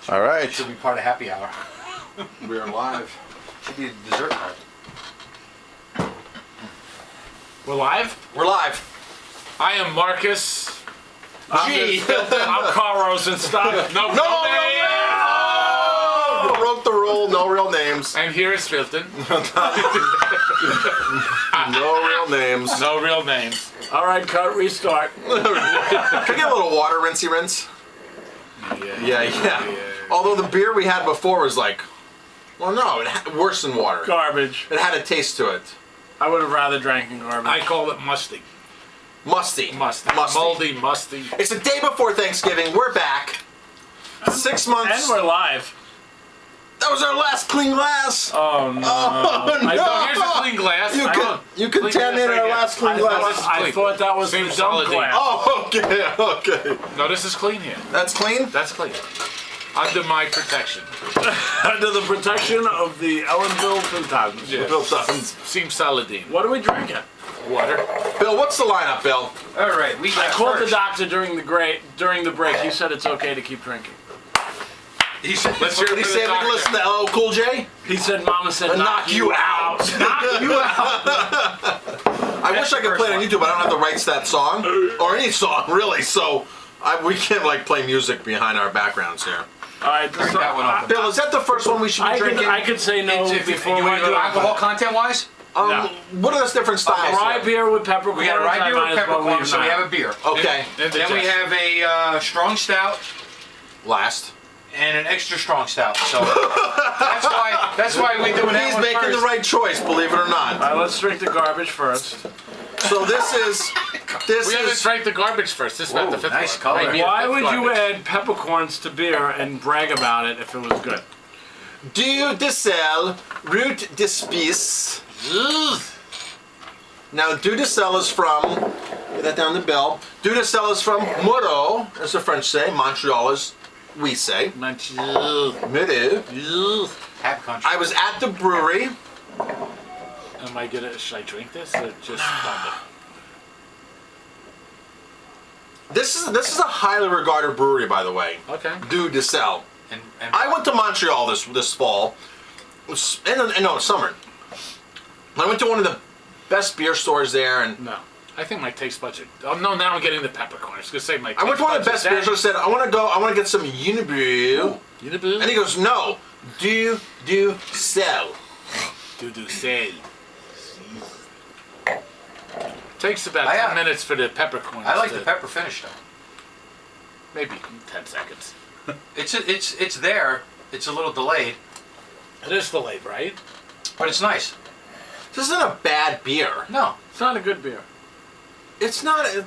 All right. Should be part of happy hour. We are live. Should be a dessert card. We're live? We're live. I am Marcus. Gee. I'm Carl Rosenstock. No real names. Oh, you broke the rule. No real names. And here is Filton. No real names. No real names. All right, cut, restart. Can I get a little water, rinsey rinse? Yeah. Although the beer we had before was like, well, no, worse than water. Garbage. It had a taste to it. I would have rather drank in garbage. I call it musty. Musty. Moldy, musty. It's the day before Thanksgiving. We're back. 6 months. And we're live. That was our last clean glass. Oh, no. Oh, no. Here's a clean glass. You contaminated our last clean glass. I thought that was the dumb glass. Oh, okay. No, this is clean here. That's clean? That's clean. Under my protection. Under the protection of the Ellenville 2000. Yeah. Seems Saladin. What are we drinking? Water. Bill, what's the lineup, Bill? All right, we got I called first. the doctor during the break. He said it's okay to keep drinking. He said, Let's hear Did he it for say the we can doctor. listen to LL Cool J? He said, "Mama said Knock you out." Knock you out. I wish I could play it on YouTube, but I don't have the rights to that song. Or any song, really, so we can't like play music behind our backgrounds here. All right, Drink that one open. Bill, is that the first one we should be drinking? I could say no if before you we want to do go. alcohol content-wise? No. What are those different styles? Rye here? beer with peppercorns. We got a rye beer with I might as well peppercorn, leave so we now. have a beer. Okay. And the Then we Jets. have a strong stout Last. and an extra strong stout. So that's why we doing that He's one making first. the right choice, believe it or All not. right, let's drink the garbage first. So this We haven't is drank the garbage first. This is not the fifth nice one. color. Right, yeah, Why fifth would you garbage. add peppercorns to beer and brag about it if it was good? Dieu du Ciel Route de Spice. Ugh. Now, Dieu du Ciel is from, get that down the bill. Dieu du Ciel is from Moreau, as the French say. Montreal is, we say. Montreal. Moreau. Ugh. Happy country. I was at the brewery. Am I gonna? Should I drink this or just bump it? This is a highly regarded brewery, by the way. Okay. Dieu du Ciel. And I went to Montreal this fall. Summer. I went to one of the best beer stores there, and No. I think my taste buds are. Oh no! Now I'm getting the peppercorn. I was gonna say my. I went to one of the taste best beer buds are stores. Said, I want to get some Unibrew. down. And he goes, no, Dieu du Ciel. Do say. Takes about I, 10 minutes for the peppercorns. I like to- the pepper finish though. Maybe 10 seconds. It's there. It's a little delayed, It is delayed, right? but it's nice. This isn't a bad beer. No. It's not a good beer. It's not an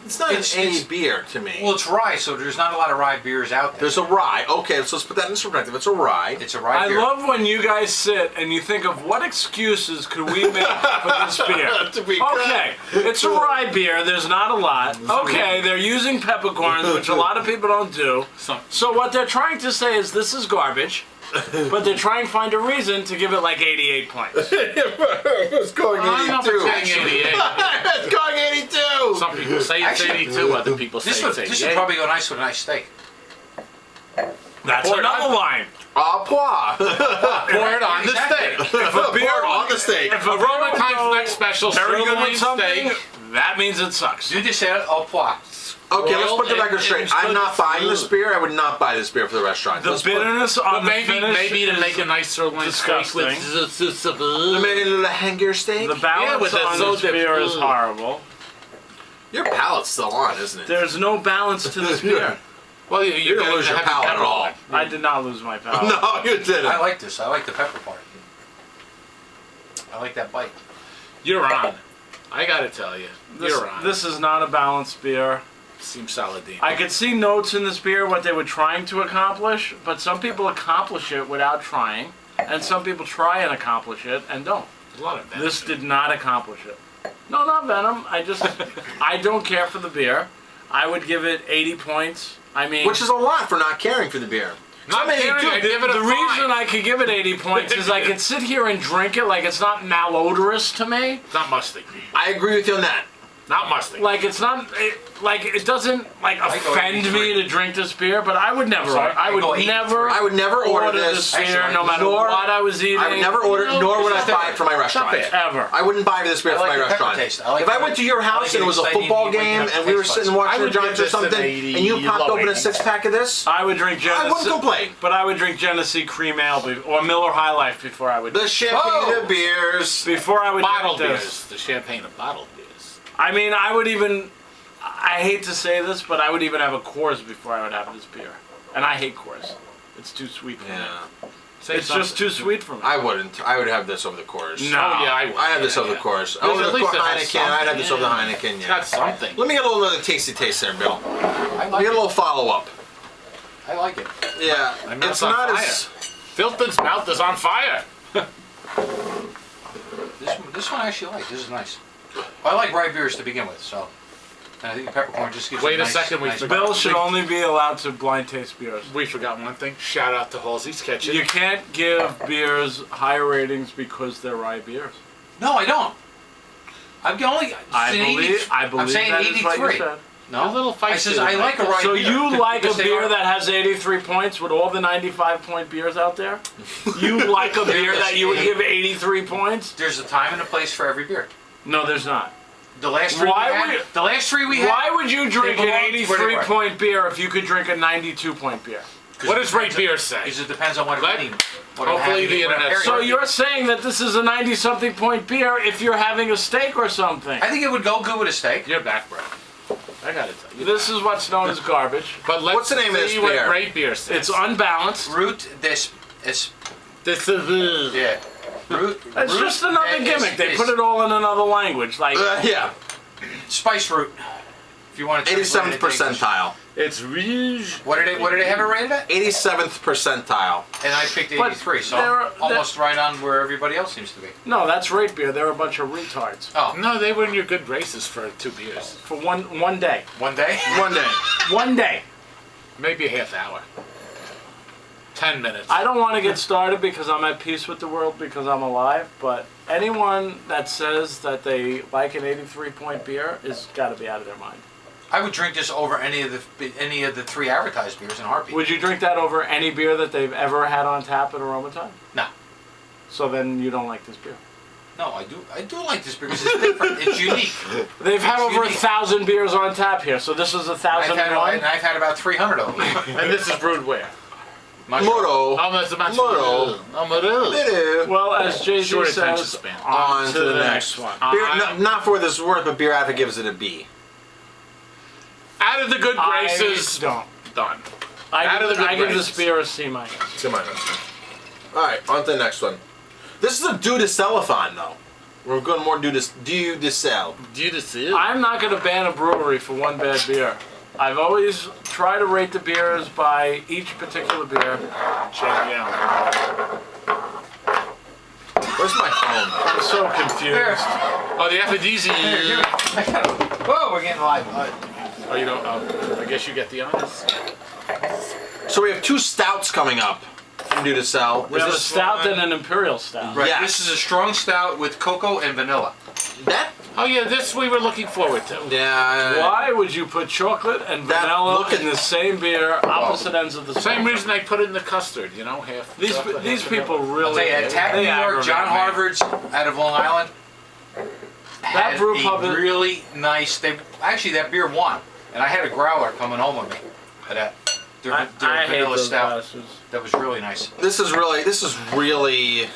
A beer to me. Well, it's rye, so there's not a lot of rye beers out there. There's a rye. Okay, so let's put that in perspective. It's a rye. It's a rye I beer. love when you guys sit and you think of what excuses could we make for this beer. To be Okay, it's a rye beer. There's not a lot. Okay, they're using peppercorns, which a lot of people don't do. So what they're trying to say is this is garbage, but they're trying to find a reason to give it like 88 points. It's going I'm not 82. saying 88. It's going 82. Some people say it's Actually, 82, other people say This it's would 88. probably go nice with a nice steak. That's Pour it another on. line. Au pois. Pour it on the Exactly. steak. If a beer Pour it on the steak. If a Aroma beer Times will next special, go very good sirloin with something, steak. that means it sucks. You just said au pois. Okay, let's put the Oil record and straight. I'm not buying this beer. I would not buy this beer for the restaurant. The Let's put- bitterness But on the maybe finish to make a nice sirloin steak disgusting. They made a little hanger steak. The balance with that on this soda. beer is horrible. Your palate's still on, isn't it? There's no balance to this beer. Well, You you're didn't going lose to your have palate at pepper all. on it. I did not lose my palate. No, you didn't. I like this. I like the pepper part. I like that bite. You're on. I got to tell you, you're on. This is not a balanced beer. seems Saladin. I could see notes in this beer what they were trying to accomplish, but some people accomplish it without trying, and some people try and accomplish it and don't. There's a lot of This did not accomplish it. No, not Venom. I don't care for the beer. I would give it 80 points. I mean, Which is a lot for not caring for the beer. Not Some caring, 82. I give it a the 5. reason I could give it 80 points is I could sit here and drink it like it's not malodorous to me. It's not musty. I agree with you on that. Not musty. Like it's not, it doesn't like I go offend 83. me to drink this beer, but I would never. Sorry, I I would go 83. never. I would never order this. beer, Actually, no matter nor- what I was eating. I would never order, nor would I buy it for my restaurant. ever. I wouldn't buy this beer I for like my the pepper restaurant. taste. I like If I the- went to your I house like and it was a exciting football when you game have and we were taste sitting buds. watching I the would give Giants or this an something, 80, and you popped low open a 80s. 6-pack of this, I would drink Genesee. I wouldn't complain. But I would drink Genesee Cream Ale or Miller High Life before I would. The champagne of beers. Before I would Bottled drink beers. this. The champagne of bottled beers. I mean, I would even. I hate to say this, but I would even have a Coors before I would have this beer. And I hate Coors. It's too sweet for me. Yeah. It's just too sweet for me. I wouldn't. I would have this over the Coors. No. Oh yeah, I would. I have this over the yeah. Coors. There's Over at the least it has Heineken. I'd have this over the something, Heineken. It's Yeah. got something. Let me get a little tasty taste there, Bill. I We like get a it. little follow up. I like it. Yeah. My mouth's It's on not fire. as. Filton's mouth is on fire. This one I actually like. This is nice. I like rye beers to begin with, so. And I think the peppercorn just gives Wait it a nice, second, we nice forgot. Bill should only be allowed to blind taste beers. We forgot one thing. Shout out to Halsey's Kitchen. You can't give beers higher ratings because they're rye beers. No, I don't. I'm only. I saying believe I'm saying that is what you 83. said. You're a No, little feisty I says I tonight. like a rye So beer. you like a because they beer are- that has 83 points with all the 95-point beers out there? You like a beer that you would give 83 points? There's a time and a place for every beer. No, there's not. The last three Why we had. would- The last three we had. Why would you drink They an belong to where they were. 83-point beer if you could drink a 92-point beer? What does rate beer say? Because it depends on what Let- I'm eating. What I'm hopefully having, the what I'm internet- pairing So it. you're saying that this is a 90-something point beer if you're having a steak or something? I think it would go good with a steak. You're back, bro. I gotta tell you. This is what's known as garbage. But let's What's the name of this see what beer? rate beer says. It's unbalanced. Root this is This is yeah. Root. It's root just another is- gimmick. They is put it all in another language. Like Yeah. spice root. If you want to. 87th percentile. it's rouge. What did they have it rated at? 87th percentile. And I picked But 83, so there- I'm almost right on where everybody else seems to be. no, that's rate beer. They're a bunch of retards Oh, No, they were in your good graces for 2 beers. for one day. one day. One day. One day. Maybe a half hour. 10 minutes. I don't want to get started because I'm at peace with the world because I'm alive. But anyone that says that they like an 83-point beer is got to be out of their mind. I would drink this over any of the 3 advertised beers in a heartbeat. Would you drink that over any beer that they've ever had on tap at Aroma Time? No. So then you don't like this beer. No, I do like this beer because it's different. It's unique. They've had It's over unique. 1,000 beers on tap here, so this is I've had 1,001. about 300 of them. And this is brewed where? Moro. Oh, that's about Moro. Oh, Moro. Bitte. Well, as Jay-Z Short attention says, span. on to the next one. Beer, not for this worth, but Beer Advocate gives it a B. Out of the good graces. don't. Done. I Out of give, the good I give this graces. beer a C minus. Alright, on to the next one. This is a Dieu du Ciel-a-thon, though. We're going more Dieu du Ciel. Do you just see it? I'm not going to ban a brewery for one bad beer. I've always tried to rate the beers by each particular beer. Check it out. Where's my phone? I'm so confused. Oh, the aphrodisiac. Whoa, we're getting live. Oh, you don't. Oh, I guess you get the honors. So we have 2 stouts coming up from Dieu du Ciel. We have a this stout and an imperial stout. Right. Yes. This is a strong stout with cocoa and vanilla. that? Oh, yeah, this we were looking forward to. Yeah. Why would you put chocolate and That- vanilla look at- in the same beer, opposite ends of the Same spectrum? reason I put it in the custard, you know, half. These chocolate, these half people vanilla. really. I'll tell you, at Tap New they York, aggravate John me. Harvard's out of Long Island. That brew pub is- really nice. Actually that beer won, and I had a growler coming home with me. At that, their I hate vanilla those stout. glasses. That was really nice. This is really.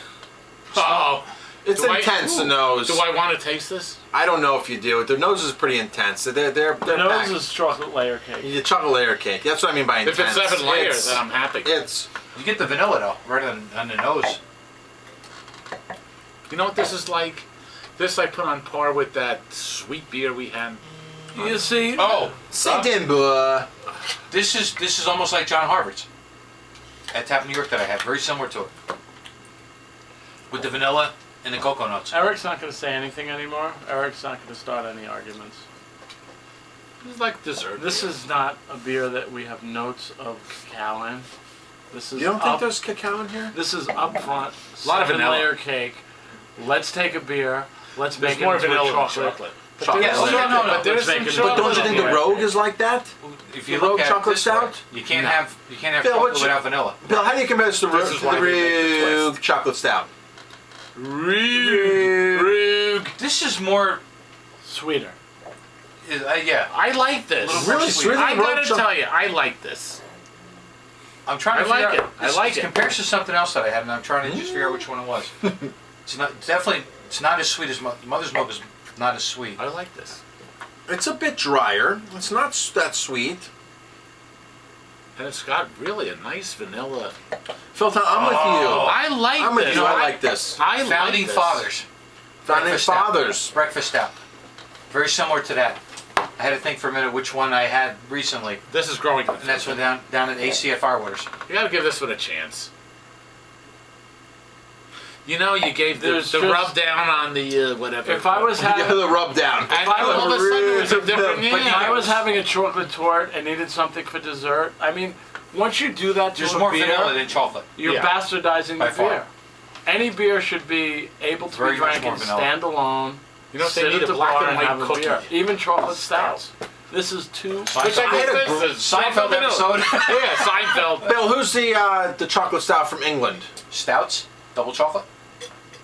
Uh-oh. It's Do I- intense, the nose. Do I want to taste this? I don't know if you do. Their nose is pretty intense. They're The nose packed. is chocolate layer cake. You chocolate layer cake. That's what I mean by If intense. it's 7 layers, It's- then I'm happy. It's You get the vanilla though, right on the nose. You know what this is like? This I put on par with that sweet beer we had. You see, Oh, Saint Edinburgh. this is almost like John Harvard's at Tap New York that I had. Very similar to it, with the vanilla and the cocoa nuts. Eric's not going to say anything anymore. Eric's not going to start any arguments. It's like dessert. This is not a beer that we have notes of cacao in. This is You don't think up, there's cacao in here? This is up front. A lot of vanilla. 7-layer cake. Let's take a beer. Let's There's make more it into vanilla a than chocolate. chocolate. chocolate Yeah, stout. no. But there's some But But don't you chocolate think the in here. Rogue is like that? If you The look Rogue at chocolate it this way, stout? you can't No. have Bill, chocolate what's your- without vanilla. Bill, how do you compare this to This is why the they make the Rogue twist. chocolate stout? Rug. This is more, Sweeter. yeah. I like this. Little Really sweet. sweet? I gotta Rogue cho- tell you, I like this. I'm trying to I like figure out. it. I like It it. compares to something else that I had, and I'm trying to just figure out which one it was. It's not definitely. It's not as sweet as Mother's Milk is not as sweet. I like this. It's a bit drier. It's not that sweet. And it's got really a nice vanilla. Phil, I'm with you. I like I'm with this. you. I like this. I Founding like this. Fathers. Founding Breakfast stout. Fathers. Breakfast stout. Very similar to that. I had to think for a minute which one I had recently, This is growing. and that's one down at ACFR Waters. You gotta give this one a chance. You know, you gave the There's just- rub down on the whatever. If I was Yeah, having the rub down. and I all of a sudden it was a different. But if I was having a chocolate torte and needed something for dessert, I mean, once you do that to There's a more beer, vanilla than chocolate. you're Yeah. bastardizing By the far. beer. Any beer should be able to Very be much drank more and vanilla. stand alone. You know, if they sit need at a the black bar and white have a cookie. beer. Even chocolate stouts. This is too. Which I I had a think this is Seinfeld vanilla. episode. Yeah, Seinfeld. Bill, who's the chocolate stout from England? Stouts, double chocolate.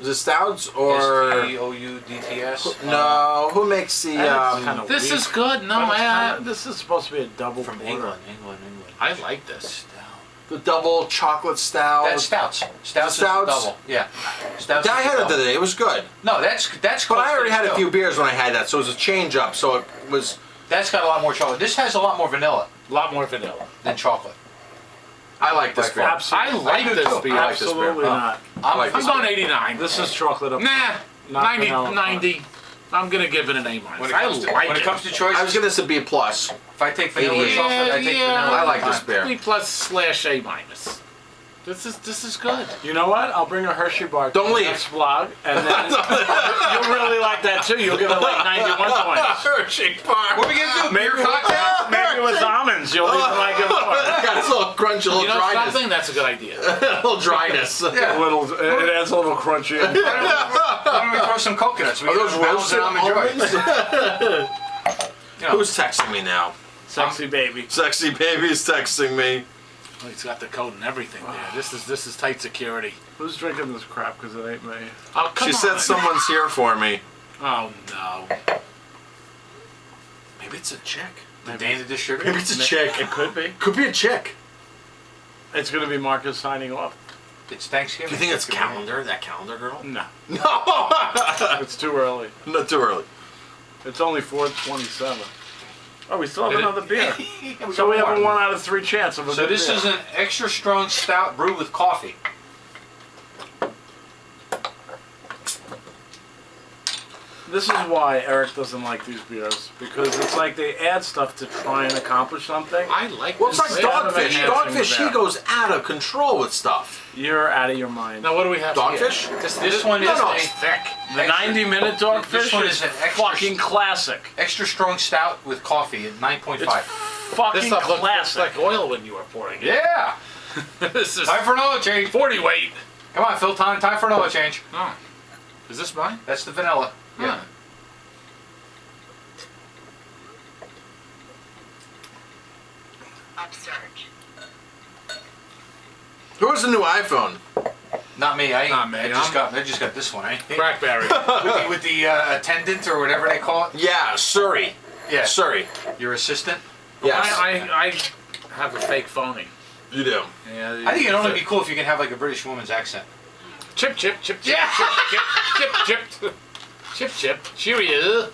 Is it Stouts or STOUDTS. no? Who makes the? That's kinda This weak. is good. No, But it's I kinda- this is supposed to be a double From porter. England. I like this. The double chocolate stout. That's stouts. Stouts Stouts? is double. Yeah. Stouts. I is had it double. today. It was good. No, that's But close I already to had a this, few too. beers when I had that, so it was a change up. So it was. That's got a lot more chocolate. This has a lot more vanilla A lot more vanilla. than chocolate. I like this By beer. far. Absolutely. I like do this too. beer. I like this beer. Absolutely not. I'm, like I'm this going beer. 89. This is chocolate up. Nah, Not 90, vanilla. 90. I'm gonna give it an A minus. When it I comes to, like when it comes to choices, I was gonna say B plus. if I take vanilla or 88. chocolate, I take vanilla. I like all the this time. beer. B plus slash A minus. This is good. You know what? I'll bring a Hershey bar. to Don't the leave. next vlog, and then you'll really like that too. You'll give it like 91 points. Hershey bar. What are we gonna do? Maybe Beer cocktails? Maybe with almonds, you'll even like it more. Got this little crunch, a little You know dryness. something? That's a good idea. A little dryness. Yeah. A little, it adds a little crunchy. Why don't we throw some coconuts? We Are can those balance it roasted on the joy. almonds? You know, Who's texting me now? Sexy baby. Sexy baby's texting me. Oh, he's got the code and everything there. This is tight security. Who's drinking this crap? Because it ain't me. Oh, come She on. said someone's here for me. Oh no. Maybe it's a chick. the Dane the distributor. Maybe it's a chick. It could be. Could be a chick. It's going to be Marcus signing off. It's Thanksgiving. Do you think it's calendar? That calendar girl? No, No. it's too early. Not too early. It's only 4:27. Oh, we still have Did it? another beer. Yeah, So we have a got 1 out of 3 chance of a So good this beer. is an extra strong stout brewed with coffee. This is why Eric doesn't like these beers, because it's like they add stuff to try and accomplish something. I like Well, it's this. like beer. Dogfish. Yeah. Dogfish, he Yeah. goes out of control with stuff. You're out of your mind. Now what do we have Dogfish? here? This one is no. a thick. The 90-minute Dogfish This one is is an extra- fucking classic. extra strong stout with coffee at 9.5. Fucking This stuff looks classic. like oil when you were pouring it. Yeah. This is Time for an oil change. 40 weight. Come on, Phil. Time for an oil change. Oh. Is this mine? That's the vanilla. Yeah. Huh. Upsurge. Who has a new iPhone? Not me. Not me, I just got this one. Crackberry. with the attendant or whatever they call it. Yeah, Surrey. Yeah. Surrey. Your assistant. Yes. I have a fake phony. You do. Yeah, I think it'd only be cool if you can have like a British woman's accent. chip, chip, chip, chip, Yeah. chip, chip, chip, chip, chip, chip. Cheerio.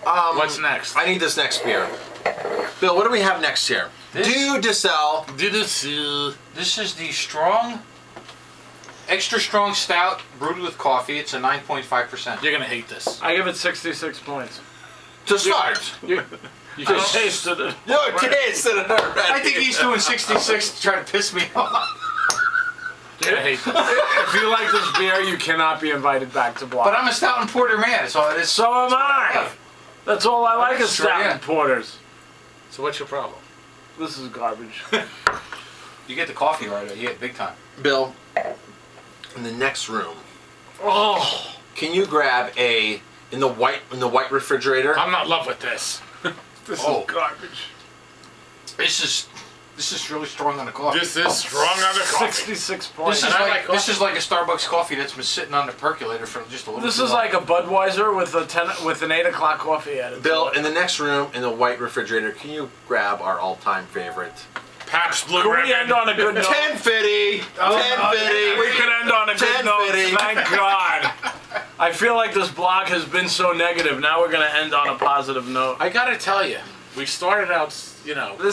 What's next? I need this next beer. Bill, what do we have next here? This- Dieu du Ciel. This This is the extra strong stout brewed with coffee. It's a 9.5%. You're gonna hate this. I give it 66 points. To start. You just tasted it. You tasted it already. I think he's doing 66 to try to piss me off. You're gonna hate this. If you like this beer, you cannot be invited back to Block. But I'm a stout and porter man, so it is. So am I. That's all I like that's is true, stout yeah. and porters. So what's your problem? This is garbage. You get the coffee right, yeah, big time. Bill, in the next room, Oh, can you grab in the white refrigerator? I'm not in love with this. This Oh. is garbage. This is really strong on the coffee. This is strong on the coffee. 66 points. This is And I like like this is like a Starbucks coffee that's been sitting on the percolator for just a little. This too is long. like a Budweiser with an 8 o'clock coffee added. Bill, in the next room, in the white refrigerator, can you grab our all-time favorite? Pabst Blue Can we Ribbon. end on a good note? 1050! 1050! We can end on a good note. 1050. Thank God. I feel like this blog has been so negative. Now we're going to end on a positive note. I gotta tell you, we started out, you know, we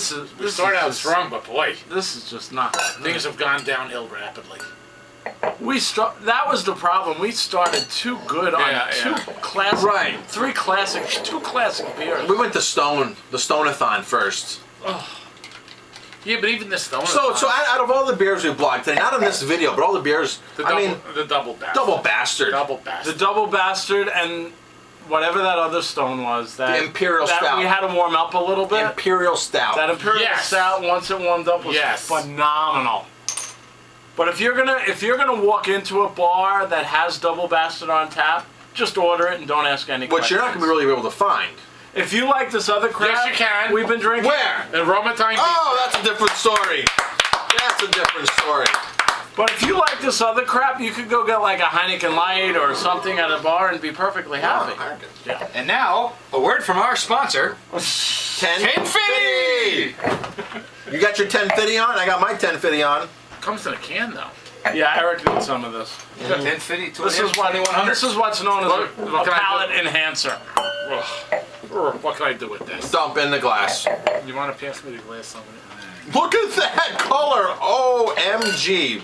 started out strong, but boy, This is just not. things have gone downhill rapidly. That was the problem. We started too good on Yeah, two yeah. classic, Right. two classic beers. We went to the Stone-a-thon first. Yeah, but even the Stone. So out of all the beers we blogged today, not on this video, but all the beers, the I double, mean, bastard. double bastard. Double The bastard. double bastard and whatever that other stone was. That The Imperial that Stout. we had to warm up a little bit. Imperial Stout. That Imperial Yes. Stout, once it warmed up, was Yes. phenomenal. But if you're gonna walk into a bar that has double bastard on tap, just order it and don't ask any questions. Which you're not going to really be able to find. If you like this other crap, Yes, you can. We've been drinking. Where? And Romatine. Oh, that's a different story. That's a different story. But if you like this other crap, you could go get like a Heineken Light or something at a bar and be perfectly happy. Yeah. And now a word from our sponsor. 1050! You got your 1050 on? I got my 1050 on. Comes in a can though. Yeah, Eric needs some of this. 1050. This is what's known as a What can I do? palate enhancer. Ugh. What can I do with this? Dump in the glass. You want to pass me the glass on it? Look at that color. OMG.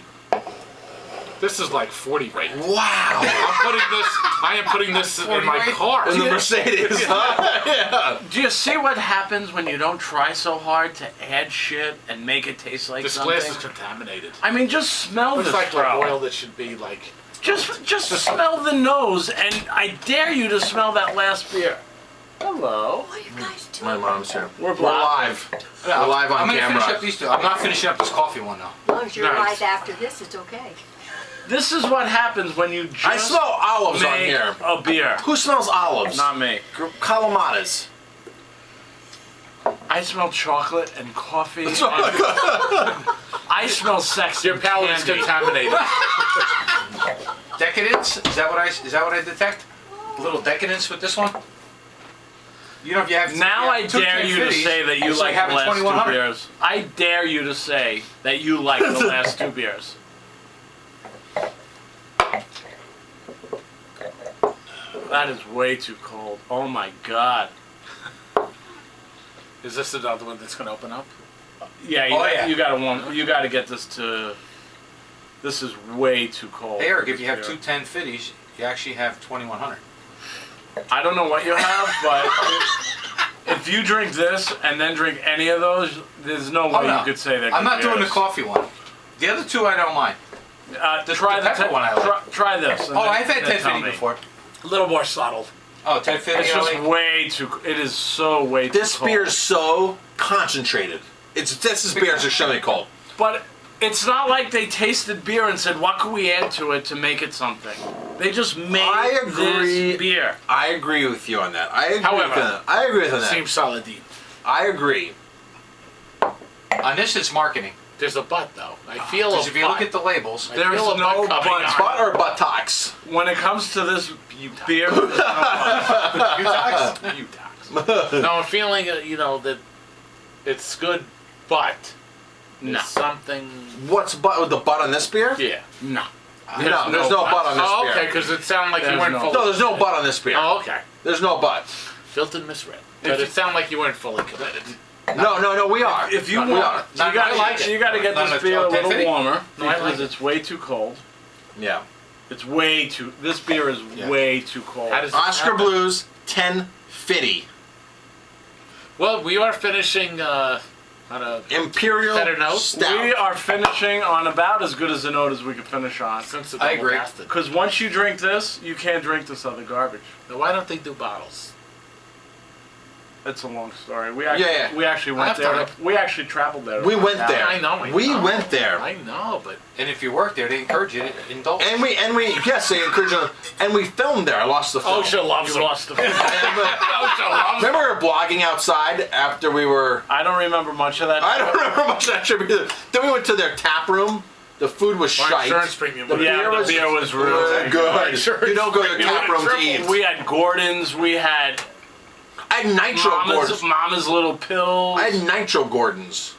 This is like 40 weight. Wow. I am putting this in my car. In the Mercedes. Yeah. Do you see what happens when you don't try so hard to add shit and make it taste like This something? glass is contaminated. I mean, just smell Looks this, like bro. oil that should be like. Just smell the nose, and I dare you to smell that last beer. Hello. What are you guys doing? My mom's here. We're live. We're live on I'm gonna camera. finish up these two. I'm not finishing up this coffee one though. As long as you're Nice. alive after this, it's okay. This is what happens when you just I smell olives on make here. a beer. Who smells olives? Not me. Calamatas. I smell chocolate and coffee. I smell sex. Your and palate is candy. contaminated. Decadence? Is that what I detect? A little decadence with this one? You know, if you have Now I two dare you to 1050s, say that you it's like the having last 2100. two beers. I dare you to say that you like the last two beers. That is way too cold. Oh my god. Is this another one that's going to open up? Yeah, Oh, yeah. you gotta warm. You gotta get this to. This is way too cold. Hey Eric, if you have Yeah. two 1050s, you actually have 2100. I don't know what you have, but if you drink this and then drink any of those, there's no way no. you could say that. I'm not doing the coffee one. The other two I don't mind. Try the pepper one I like. Try this. and Oh, then- I've had then tell 1050 me. before. A little more subtle. Oh, 1050. It's I just like. way too. It is so way too. This cold. beer's so concentrated. This beer's extremely cold. But it's not like they tasted beer and said, "What can we add to it to make it something?" They just made I agree. this beer. I agree with you on that. I agree However, with that. I agree with that. Seems solid deep. I agree. On this, it's marketing. There's a butt though. I feel Because a if you look butt. at the labels, I There's feel a no butt coming butt. on. Butt or buttocks? When it comes to this beer, there's no You docs. No, I'm feeling that it's good, but No. there's something. What's butt with the butt on this beer? Yeah. no. No, there's no butt on this Oh, beer. okay, because it sounded like you There's weren't no- fully. No, there's no butt on this beer. Oh, okay. There's no butt. Filtered misread. But it sounded like you weren't fully committed. No, we are. If you we want, are. you I gotta, like it. you gotta get Not this a beer a little 1050? warmer No, I like because it. it's way too cold. Yeah. It's way too. This beer is Yeah. way too cold. How does it Oscar happen? Blues 1050. Well, we are finishing on a Imperial Better note. Stout. We are finishing on about as good as a note as we could finish on. since the I double agree. bastard. Because once you drink this, you can't drink this other garbage. Now, why don't they do bottles? It's a long story. We Yeah. we actually I went have there. time. We actually traveled there. We went Yeah. there. I know. We went there. I know, but And if you work there, they encourage you to indulge. And we yes, they encourage us. And we filmed there. I lost the film. OSHA loves lost the. Remember we were blogging outside after we were. I don't remember much of that. I don't remember much of that trip either. Then we went to their tap room. The food was our shite. insurance premium. The would- Yeah, the beer was really good. Sure. You don't go to the tap room to eat. We had Gordon's. We had I had nitro Gordons. Mama's Little Pills. I had nitro Gordons.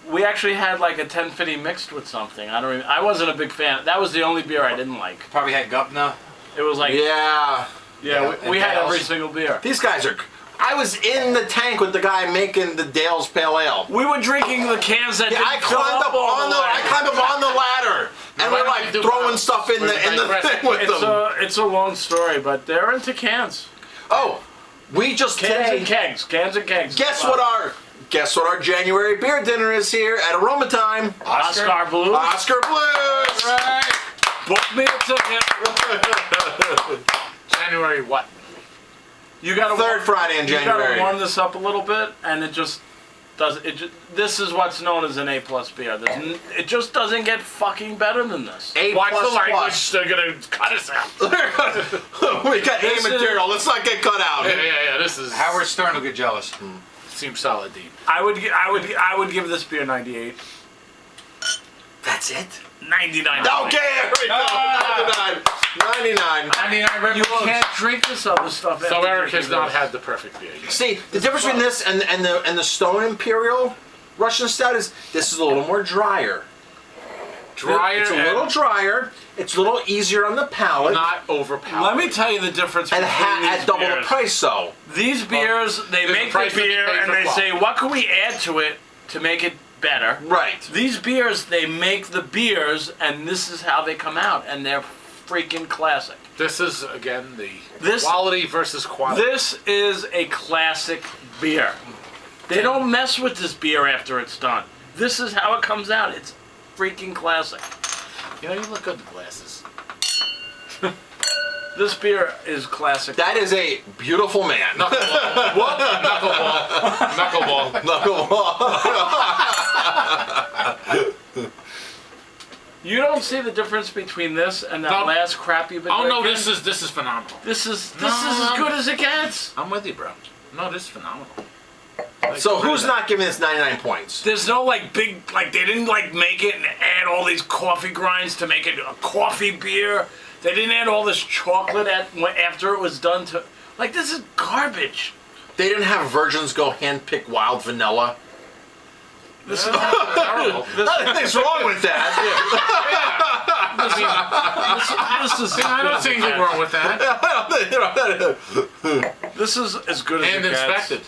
We actually had like a 1050 mixed with something. I wasn't a big fan. That was the only beer I didn't like. Probably had Gupna. It was like Yeah. we had Dale's. every single beer. These guys are. I was in the tank with the guy making the Dale's Pale Ale. We were drinking the cans that Yeah, didn't I fill climbed up all on the. way. I climbed up on the ladder, and Why we're don't like we do throwing that? stuff in the thing with them. It's a long story, but they're into cans. Oh, we just Cans today. and kegs. Cans and kegs. Guess what our January beer dinner is here at Aroma Time. Oscar Blue. Oscar Blues. Right. Book me a ticket. January what? You gotta Third Friday in You January. gotta warm this up a little bit, and it just does. This is what's known as an A+ beer. It just doesn't get fucking better than this. Watch the language. plus. They're gonna cut us out. We got A This is- material. Let's not get cut out. Yeah. This is Howard Stern will get jealous. seems solid, Dean. I would give this beer 98. That's it. 99. Okay, there we go. 99. 99 You can't drink this other stuff. So after Eric has drinking not this. had the perfect beer yet. See, the difference between this and the Stone Imperial Russian Stout is this is a little more drier. Drier It's a and little drier. It's a little easier on the palate. not overpowering. Let me tell you the difference and between these at double beers. the price, though. These beers, they there's a make the price to be beer paid and for they quality. say, what can we add to it to make it better? Right. These beers, they make the beers, and this is how they come out, and they're freaking classic. This is again the This- quality versus quantity. This is a classic beer. They don't mess with this beer after it's done. This is how it comes out. It's freaking classic. You know, you look good in glasses. This beer is classic. That is a beautiful man. Knuckleball. What? Knuckleball. Knuckleball. Knuckleball. You don't see the difference between this and that No. last crap you've been Oh no, drinking? this is phenomenal. This is No, as good as it gets. I'm with you, bro. No, this is phenomenal. So who's not giving this 99 points? There's no like big like they didn't like make it and add all these coffee grinds to make it a coffee beer. They didn't add all this chocolate after it was done to like this is garbage. They didn't have virgins go handpick wild vanilla. This is Terrible. Nothing's wrong with that. this is I don't see anything wrong with that. This is as good as And it gets. inspected.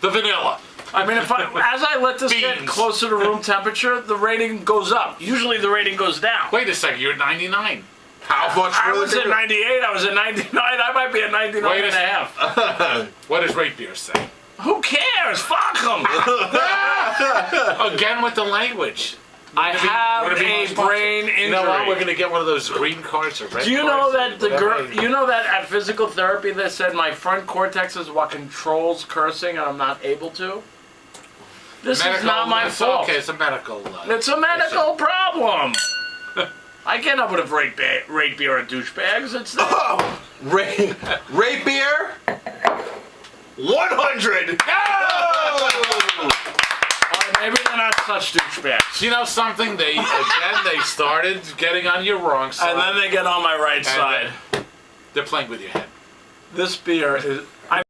The vanilla. I mean, as I let this get Beans. closer to room temperature, the rating goes up. Usually the rating goes down. Wait a second, you're at 99. How much I further was at 98. I was at 99. I might be at 99 Wait a and a half. What does rate beer say? Who cares? Fuck them. Again with the language. I have Wanna be more a sponsored? brain injury. You know what? We're gonna get one of those green cards or red cards. Do you know that the whatever. girl? You know that at physical therapy they said my front cortex is what controls cursing and I'm not able to. This is not my it's fault. Okay, it's a medical. It's a medical problem. I can't help but have rate beer at douchebags. It's Rate beer 100. maybe they're not such douchebags. You know something? They started getting on your wrong side. And then they get on my right side. They're playing with your head. This beer is